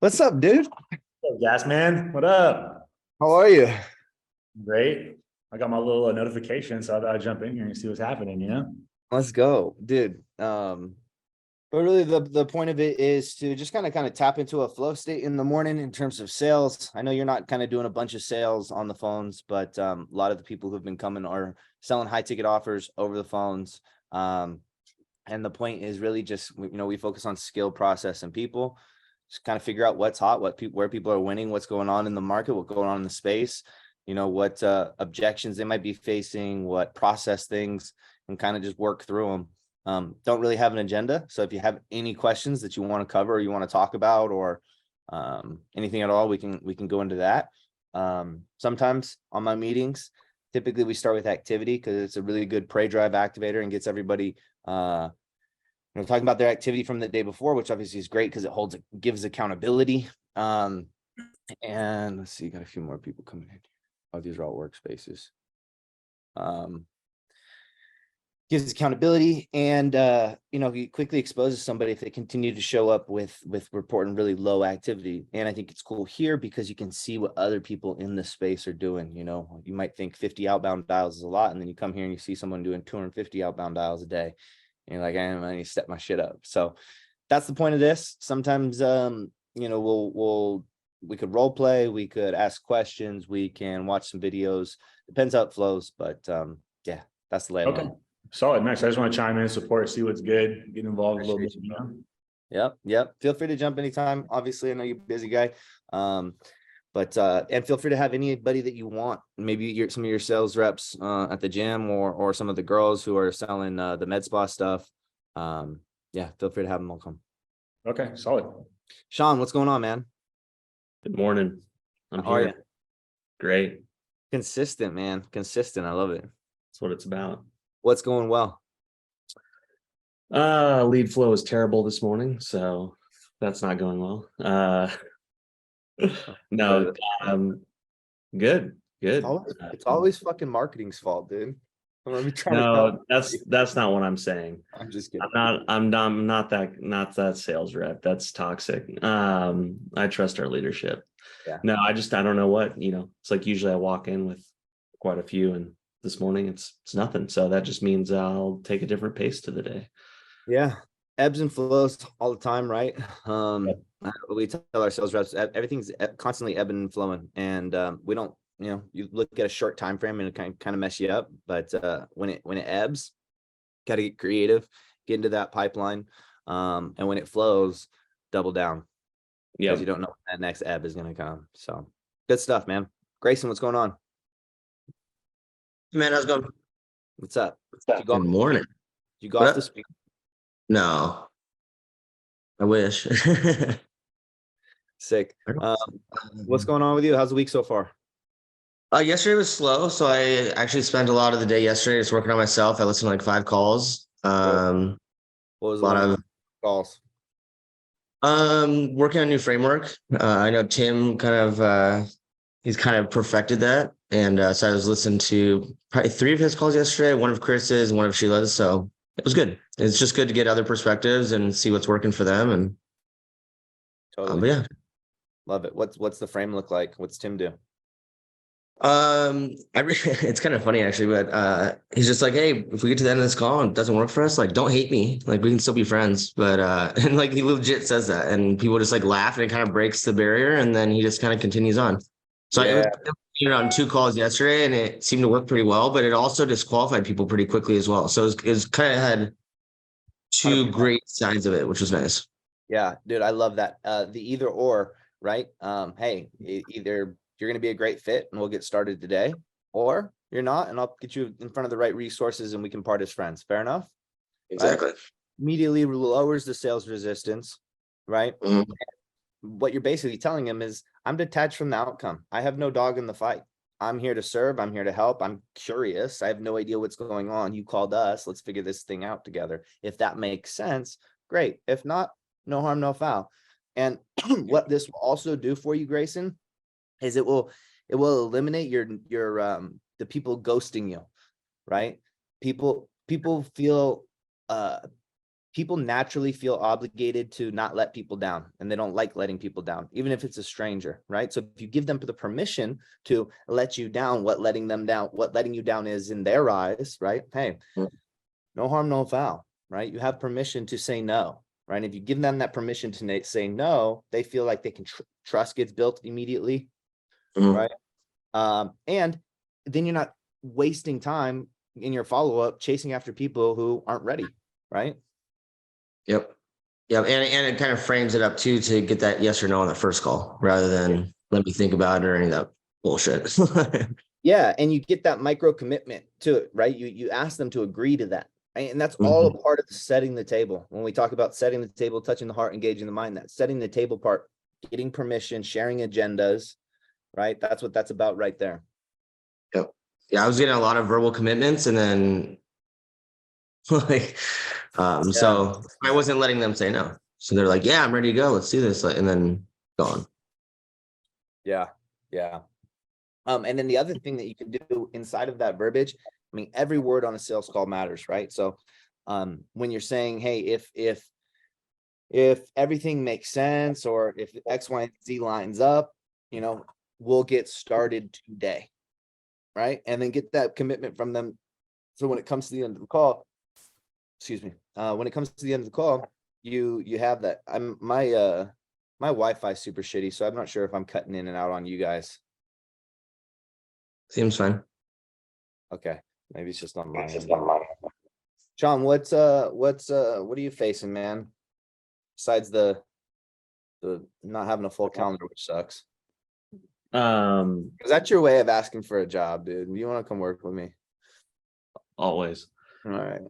What's up, dude? Up, Gas man? What up? How are you? Great. I got my little notification, so I thought I'd jump in here and see what's happening. Let's go, dude. But really the point of it is to just kind of tap into a flow state in the morning in terms of sales. I know you're not kind of doing a bunch of sales on the phones, but a lot of the people who've been coming are selling high ticket offers over the phones. And the point is really just, we focus on skill, process, and people. Just kind of figure out what's hot, where people are winning, what's going on in the market, what's going on in the space, what objections they might be facing, what process things, and kind of just work through them. Don't really have an agenda. So if you have any questions that you want to cover or you want to talk about or anything at all, we can go into that. Sometimes on my meetings, typically we start with activity because it's a really good prey drive activator and gets everybody talking about their activity from the day before, which obviously is great because gives accountability. And let's see, got a few more people coming in. Oh, these are all workspaces. Gives accountability and he quickly exposes somebody if they continue to show up with reporting really low activity. And I think it's cool here because you can see what other people in the space are doing. You might think 50 outbound dials is a lot, and then you come here and you see someone doing 250 outbound dials a day. And you're like, I need to step my shit up. So that's the point of this. Sometimes we could role play, we could ask questions, we can watch some videos. Depends how it flows, but yeah, that's the lay of Okay. Solid. Nice. I just want to chime in, support, see what's good, get involved a little bit. Yep. Feel free to jump anytime. Obviously, I know you're a busy guy. But and feel free to have anybody that you want, maybe some of your sales reps at the gym or some of the girls who are selling the med spa stuff. Yeah, feel free to have them all come. Okay, solid. Sean, what's going on, man? Good morning. I'm How are here. you? Great. Consistent, man. Consistent. I love it. That's what it's about. What's going well? Lead flow is terrible this morning, so that's not going well. No, good. It's always fucking marketing's fault, dude. Let me try No, that's not what I'm saying. I'm just kidding. I'm not that sales rep. That's toxic. I trust our leadership. Yeah. No, I don't know what, it's like usually I walk in with quite a few, and this morning it's nothing. So that just means I'll take a different pace to the day. Yeah. Ebbs and flows all the time, right? We tell our sales reps everything's constantly ebbing and flowing, and we don't, you look at a short time frame and it kind of mess you up. But when it ebbs, got to get creative, get into that pipeline, and when it flows, double down. Yeah, because you don't know when that next ebb is going to come. So good stuff, man. Grayson, what's going on? Man, how's it going? What's up? Good morning. You golf this week? No, I wish. Sick. What's going on with you? How's the week so far? Yesterday was slow, so I actually spent a lot of the day yesterday just working on myself. I listened to like 5 calls. What was a lot of calls? Working on a new framework. I know Tim he's kind of perfected that, and so I was listening to probably 3 of his calls yesterday, one of Chris's, and one of Sheila's. So it was good. It's just good to get other perspectives and see what's working for them. And totally. But yeah, love it. What's the frame look like? What's Tim do? It's kind of funny actually, but he's just like, hey, if we get to the end of this call and it doesn't work for us, like, don't hate me, like, we can still be friends. But and like, he legit says that, and people just like laugh, and it kind of breaks the barrier, and then he just kind of continues on. So I was on 2 calls yesterday, and it seemed to work pretty well, but it also disqualified people pretty quickly as well. So it was kind of had 2 great sides of it, which was nice. Yeah, dude, I love that. The either or, right? Hey, either you're going to be a great fit and we'll get started today, or you're not, and I'll get you in front of the right resources and we can part as friends. Fair enough? Exactly. Right? Immediately lowers the sales resistance, right? Mm-hmm. What you're basically telling him is, I'm detached from the outcome. I have no dog in the fight. I'm here to serve. I'm here to help. I'm curious. I have no idea what's going on. You called us. Let's figure this thing out together. If that makes sense, great. If not, no harm, no foul. And what this will also do for you, Grayson, is it will eliminate your the people ghosting you, right? People feel people naturally feel obligated to not let people down, and they don't like letting people down, even if it's a stranger, right? So if you give them the permission to let you down, what letting you down is in their eyes, right? Hey, no harm, no foul, right? You have permission to say no, right? If you give them that permission to say no, they feel like they can trust gets built immediately, right? And then you're not wasting time in your follow-up chasing after people who aren't ready, right? Yep. Yep. And it kind of frames it up too to get that yes or no on the first call rather than let me think about it or any of that bullshit. Yeah. And you get that micro commitment to it, right? You ask them to agree to that. And that's all a part of setting the table. When we talk about setting the table, touching the heart, engaging the mind, that setting the table part, getting permission, sharing agendas, right? That's what that's about right there. Yep. Yeah. I was getting a lot of verbal commitments and then like, so I wasn't letting them say no. So they're like, yeah, I'm ready to go. Let's do this. And then gone. Yeah. Yeah. And then the other thing that you can do inside of that verbiage, I mean, every word on a sales call matters, right? So when you're saying, hey, if everything makes sense, or if X, Y, and Z lines up, you know, we'll get started today, right? And then get that commitment from them. So when it comes to the end of the call, when it comes to the end of the call, you have that. My Wi-Fi is super shitty, so I'm not sure if I'm cutting in and out on you guys. Seems fine. Okay, maybe it's just on my end. Sean, what are you facing, man? Besides the not having a full calendar, which sucks. Is that your way of asking for a job, dude? You want to come work with me? Always. All right.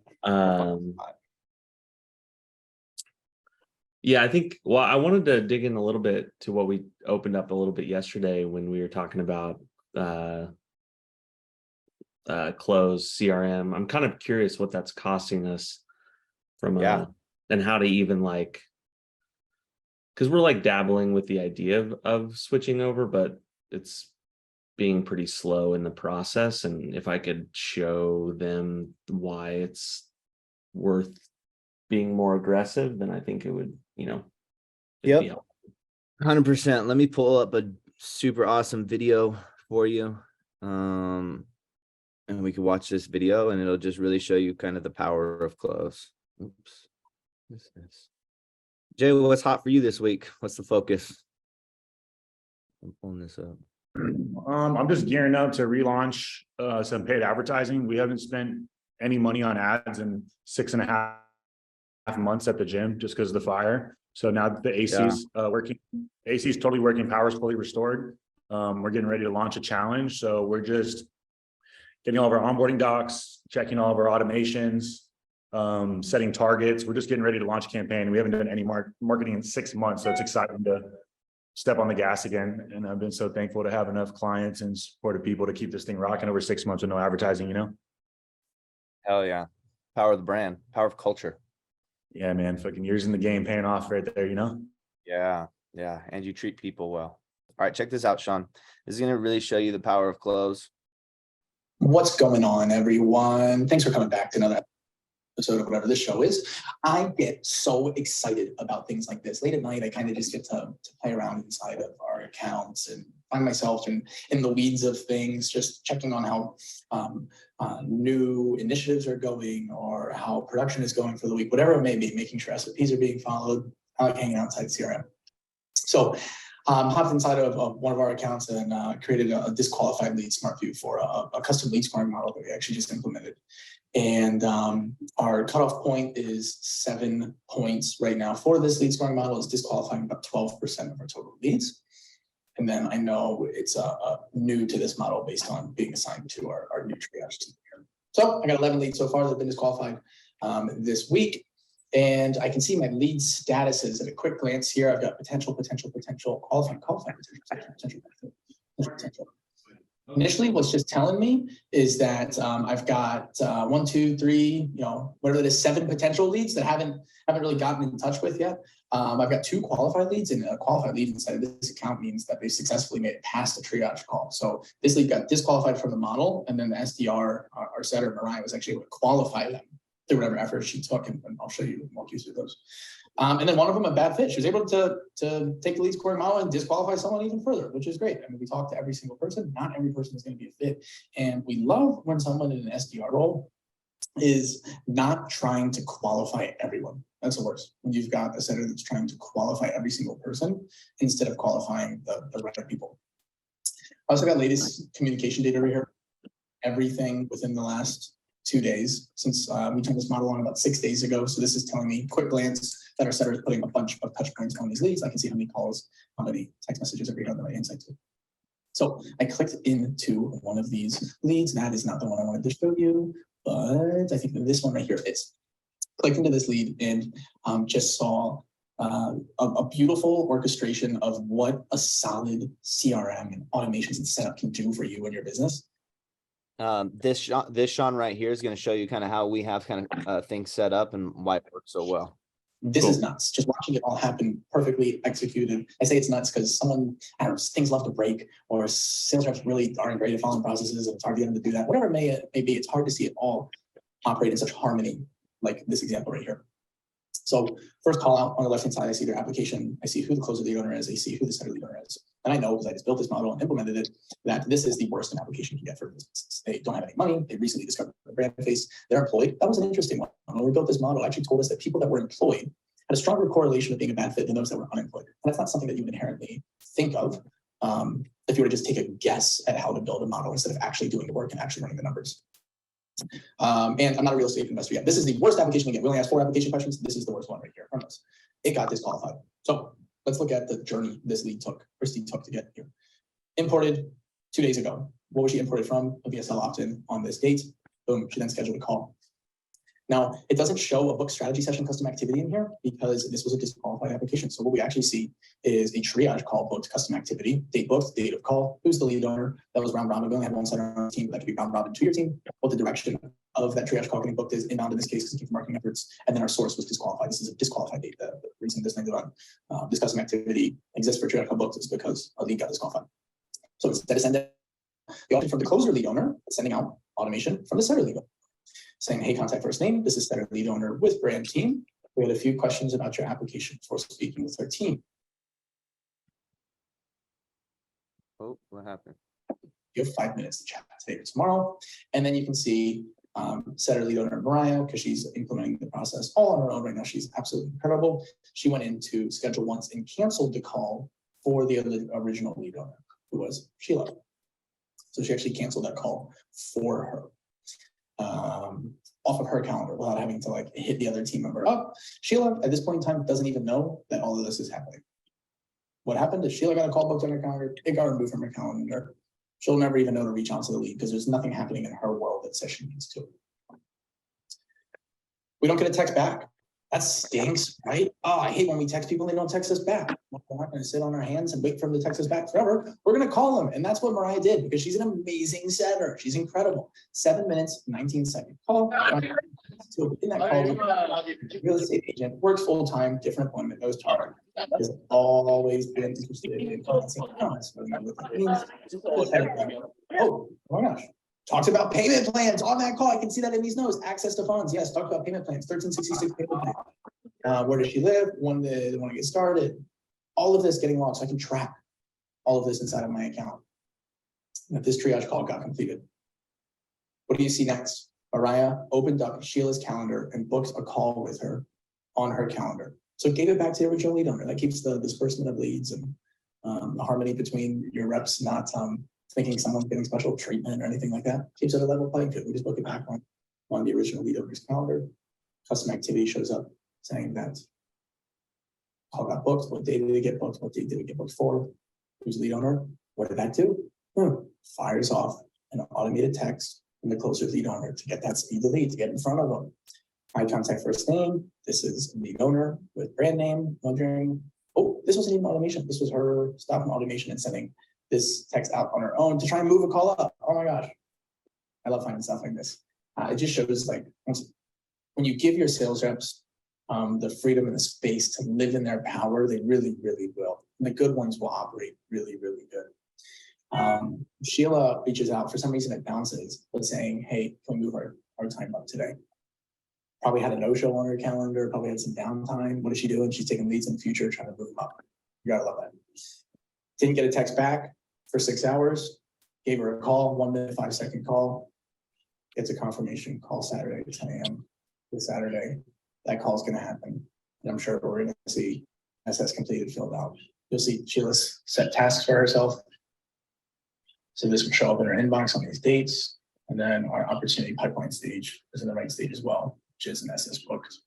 Yeah, I think, well, I wanted to dig in a little bit to what we opened up a little bit yesterday when we were talking about close CRM. I'm kind of curious what that's costing us from and how to even like, because we're like dabbling with the idea of switching over, but it's being pretty slow in the process. And if I could show them why it's worth being more aggressive, then I think it would, Yep. be helpful. 100%. Let me pull up a super awesome video for you. And we can watch this video and it'll just really show you kind of the power of close. Oops. What's this? Jay, what's hot for you this week? What's the focus? I'm pulling this up. I'm just gearing up to relaunch some paid advertising. We haven't spent any money on ads in 6.5 months at the gym just because of the fire. So now that the AC's working, AC's totally working, power's fully restored. We're getting ready to launch a challenge. So we're just getting all of our onboarding docs, checking all of our automations, setting targets. We're just getting ready to launch a campaign. We haven't done any marketing in 6 months. So it's exciting to step on the gas again. And I've been so thankful to have enough clients and supportive people to keep this thing rocking over 6 months with no advertising, Hell yeah. Power of the brand, power of culture. Yeah, man, fucking years in the game paying off right there, Yeah. Yeah. And you treat people well. All right, check this out, Sean. This is going to really show you the power of close. What's going on, everyone? Thanks for coming back to another episode of whatever this show is. I get so excited about things like this. Late at night, I kind of just get to play around inside of our accounts and find myself in the weeds of things, just checking on how new initiatives are going or how production is going for the week, whatever it may be, making sure SOPs are being followed. I like hanging outside CRM. So hopped inside of one of our accounts and created a disqualified lead smart view for a custom lead scoring model that we actually just implemented. And our cutoff point is 7 points right now for this lead scoring model. Is disqualifying about 12% of our total leads. And then I know it's new to this model based on being assigned to our new triage team here. So I got 11 leads so far that have been disqualified this week. And I can see my lead statuses at a quick glance here. I've got potential, qualified, potential. Initially, what's just telling me is that I've got 1, 2, 3, whatever it is, 7 potential leads that haven't really gotten in touch with yet. I've got 2 qualified leads, and a qualified lead inside of this account means that they successfully made it past the triage call. So this lead got disqualified from the model, and then the SDR, our setter, Mariah, was actually able to qualify them through whatever effort she took, and I'll show you, walk you through those. And then one of them a bad fit. She was able to take the lead scoring model and disqualify someone even further, which is great. I mean, we talked to every single person. Not every person is going to be a fit. And we love when someone in an SDR role is not trying to qualify everyone. That's the worst. When you've got a setter that's trying to qualify every single person instead of qualifying the right people. I also got latest communication data over here. Everything within the last 2 days since we turned this model on about 6 days ago. So this is telling me quick glance that our setter is putting a bunch of touch points on these leads. I can see how many calls, how many text messages are on the right hand side too. So I clicked into one of these leads. That is not the one I wanted to show you, but I think that this one right here is. Clicked into this lead and just saw a beautiful orchestration of what a solid CRM and automations and setup can do for you and your business. This Sean right here is going to show you kind of how we have kind of things set up and why it works so well. This is nuts. Just watching it all happen perfectly executed. I say it's nuts because someone, I don't know, things love to break, or sales reps really aren't great at following processes, and it's hard to get them to do that. Whatever it may be, it's hard to see it all operate in such harmony, like this example right here. So first call out on the left-hand side, I see their application. I see who the closer lead owner is. I see who the setter lead owner is. And I know, because I just built this model and implemented it, that this is the worst an application can get for business. They don't have any money. They recently discovered the brand face. They're employed. That was an interesting one. When we built this model, it actually told us that people that were employed had a stronger correlation of being a bad fit than those that were unemployed. And that's not something that you would inherently think of if you were to just take a guess at how to build a model instead of actually doing the work and actually running the numbers. And I'm not a real estate investor yet. This is the worst application we get. We only asked 4 application questions. This is the worst one right here from us. It got disqualified. So let's look at the journey this lead took, Christy took to get here. Imported 2 days ago. What was she imported from? A VSL opt-in on this date. Boom, she then scheduled a call. Now, it doesn't show a book strategy session custom activity in here because this was a disqualified application. So what we actually see is a triage call booked custom activity, date booked, date of call, who's the lead owner, that was round robin. We only have one setter on the team, but that could be round robin to your team, what the direction of that triage call getting booked is, inbound in this case, because it came from marketing efforts, and then our source was disqualified. This is a disqualified date. The reason this landed on this custom activity exists for triage call booked is because a lead got disqualified. So instead of sending the option from the closer lead owner, sending out automation from the setter lead owner, saying, hey, contact first name. This is setter lead owner with brand team. We had a few questions about your application before speaking with our team. Oh, what happened? You have 5 minutes to chat today or tomorrow. And then you can see setter lead owner Mariah, because she's implementing the process all on her own right now. She's absolutely incredible. She went into schedule once and canceled the call for the original lead owner, who was Sheila. So she actually canceled that call for her. Off of her calendar without having to like hit the other team member up. Sheila at this point in time doesn't even know that all of this is happening. What happened is Sheila got a call booked on her calendar, it got removed from her calendar. She'll never even know to reach out to the lead because there's nothing happening in her world that says she needs to. We don't get a text back. That stinks, right? Oh, I hate when we text people and they don't text us back. We're not going to sit on our hands and wait for them to text us back forever. We're going to call them. And that's what Mariah did because she's an amazing setter. She's incredible. 7 minutes, 19-second call. So in that call, real estate agent, works full-time, different appointment, knows target. Has always been interested in financing accounts. Oh my gosh. Talks about payment plans on that call. I can see that in these notes. Access to funds. Yes, talk about payment plans. 1366 payment plan. Where does she live? When they want to get started? All of this getting logged so I can track all of this inside of my account. And if this triage call got completed. What do you see next? Mariah opened up Sheila's calendar and booked a call with her on her calendar. So gave it back to the original lead owner. That keeps the disbursement of leads and the harmony between your reps not thinking someone's getting special treatment or anything like that. Keeps it a level playing field. We just book it back on the original lead owner's calendar. Custom activity shows up saying that call got booked. What day did it get booked? What date did it get booked for? Who's the lead owner? What did that do? Fires off an automated text from the closer lead owner to get that speed to lead, to get in front of them. I contact first name. This is lead owner with brand name. Wondering, oh, this wasn't even automation. This was her stopping automation and sending this text out on her own to try and move a call up. Oh my gosh. I love finding stuff like this. It just shows like when you give your sales reps the freedom and the space to live in their power, they really, really will. And the good ones will operate really, really good. Sheila reaches out. For some reason it bounces, but saying, hey, can we move our time up today? Probably had a no-show on her calendar, probably had some downtime. What is she doing? She's taking leads in the future, trying to move them up. You gotta love that. Didn't get a text back for 6 hours. Gave her a call, 1 minute, 5-second call. Gets a confirmation call Saturday at 10 a.m. this Saturday. That call is going to happen. And I'm sure we're going to see SS completed filled out. You'll see Sheila's set tasks for herself. So this will show up in her inbox on these dates. And then our opportunity pipeline stage is in the right stage as well, which is an SS booked.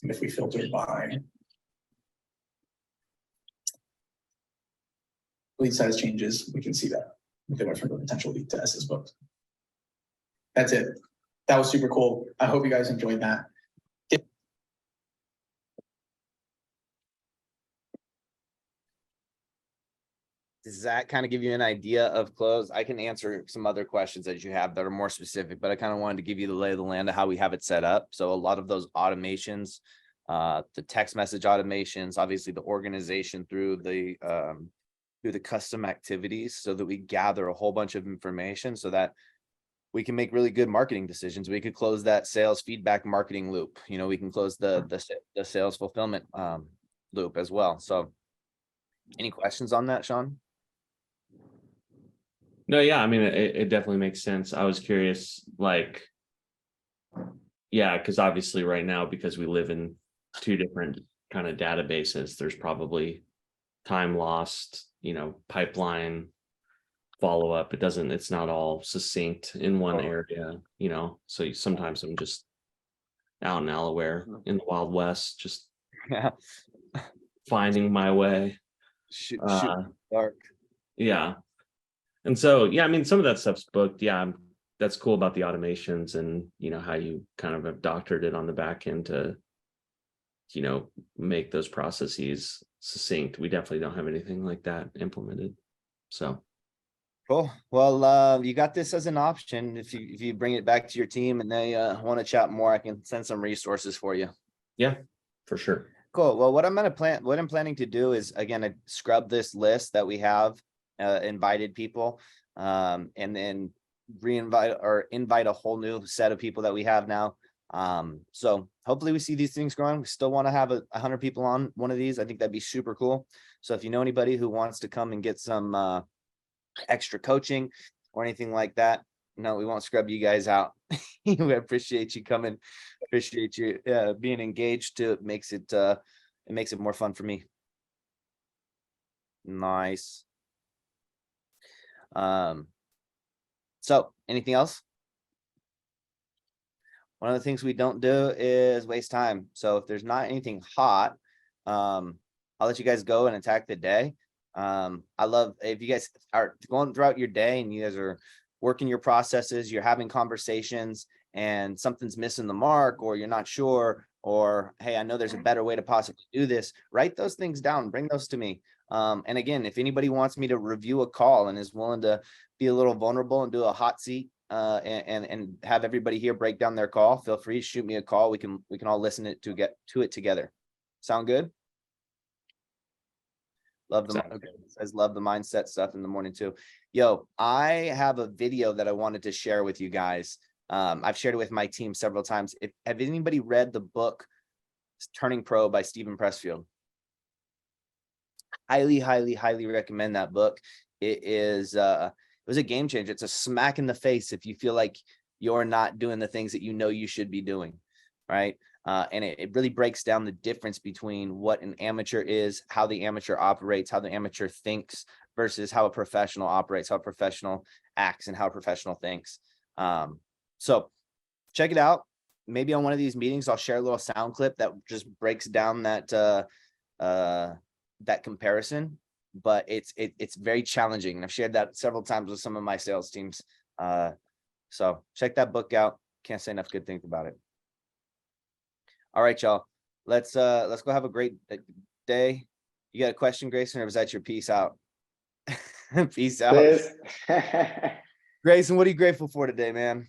And if we filter by lead size changes, we can see that. They went from a potential lead to SS booked. That's it. That was super cool. I hope you guys enjoyed that. Does that kind of give you an idea of close? I can answer some other questions that you have that are more specific, but I kind of wanted to give you the lay of the land of how we have it set up. So a lot of those automations, the text message automations, obviously the organization through the custom activities, so that we gather a whole bunch of information so that we can make really good marketing decisions. We could close that sales feedback marketing loop. You know, we can close the sales fulfillment loop as well. So any questions on that, Sean? No, yeah, I mean, it definitely makes sense. I was curious, like, yeah, because obviously right now, because we live in two different kind of databases, there's probably time lost, you know, pipeline follow up. It's not all succinct in one area, you know, so sometimes I'm just out in Delaware in the Wild West, just finding my way. Shoot dark. Yeah. And so, yeah, I mean, some of that stuff's booked. Yeah, that's cool about the automations and, you know, how you kind of have doctored it on the back end to, you know, make those processes succinct. We definitely don't have anything like that implemented. So. Cool. Well, you got this as an option. If you bring it back to your team and they want to chat more, I can send some resources for you. Yeah, for sure. Cool. Well, what I'm planning to do is, again, I scrub this list that we have, invited people, and then invite a whole new set of people that we have now. So hopefully we see these things growing. We still want to have 100 people on one of these. I think that'd be super cool. So if you know anybody who wants to come and get some extra coaching or anything like that, no, we won't scrub you guys out. We appreciate you coming. Appreciate you being engaged too. It makes it more fun for me. Nice. So anything else? One of the things we don't do is waste time. So if there's not anything hot, I'll let you guys go and attack the day. I love if you guys are going throughout your day and you guys are working your processes, you're having conversations and something's missing the mark, or you're not sure, or, hey, I know there's a better way to possibly do this. Write those things down, bring those to me. And again, if anybody wants me to review a call and is willing to be a little vulnerable and do a hot seat, and have everybody here break down their call, feel free to shoot me a call. We can all listen to get to it together. Sound good? Love the says love the mindset stuff in the morning too. Yo, I have a video that I wanted to share with you guys. I've shared it with my team several times. Have anybody read the book Turning Pro by Stephen Pressfield? Highly recommend that book. It was a game changer. It's a smack in the face if you feel like you're not doing the things that you know you should be doing, right? And it really breaks down the difference between what an amateur is, how the amateur operates, how the amateur thinks versus how a professional operates, how a professional acts, and how a professional thinks. So check it out. Maybe on one of these meetings, I'll share a little sound clip that just breaks down that comparison. But it's very challenging, and I've shared that several times with some of my sales teams. So check that book out. Can't say enough good things about it. All right, y'all. Let's go have a great day. You got a question, Grayson, or was that your peace out? Peace out. Grayson, what are you grateful for today, man?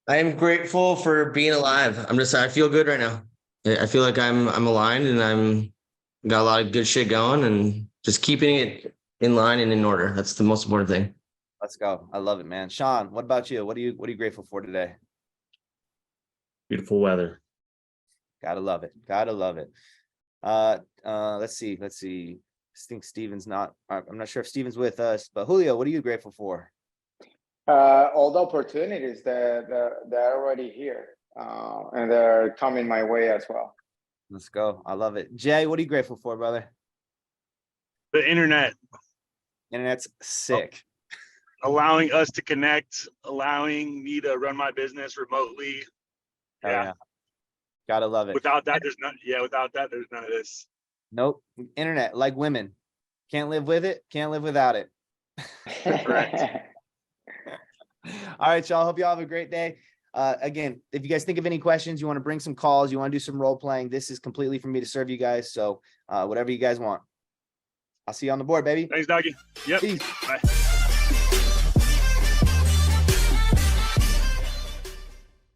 I am grateful for being alive. I feel good right now. I feel like I'm aligned and I'm got a lot of good shit going and just keeping it in line and in order. That's the most important thing. Let's go. I love it, man. Sean, what about you? What are you grateful for today? Beautiful weather. Gotta love it. Gotta love it. Let's see. I think Steven's not, I'm not sure if Steven's with us, but Julio, what are you grateful for? All the opportunities that are already here, and they're coming my way as well. Let's go. I love it. Jay, what are you grateful for, brother? The internet Internet's sick. allowing us to connect, allowing me to run my business remotely. Oh, yeah. Gotta love it. Without that, there's none of this. Nope. Internet, like women. Can't live with it, can't live without it. All right, y'all. Hope y'all have a great day. Again, if you guys think of any questions, you want to bring some calls, you want to do some role playing, this is completely for me to serve you guys. So whatever you guys want. I'll see you on the board, baby. Thanks, Doggy. Yep. Peace. Bye.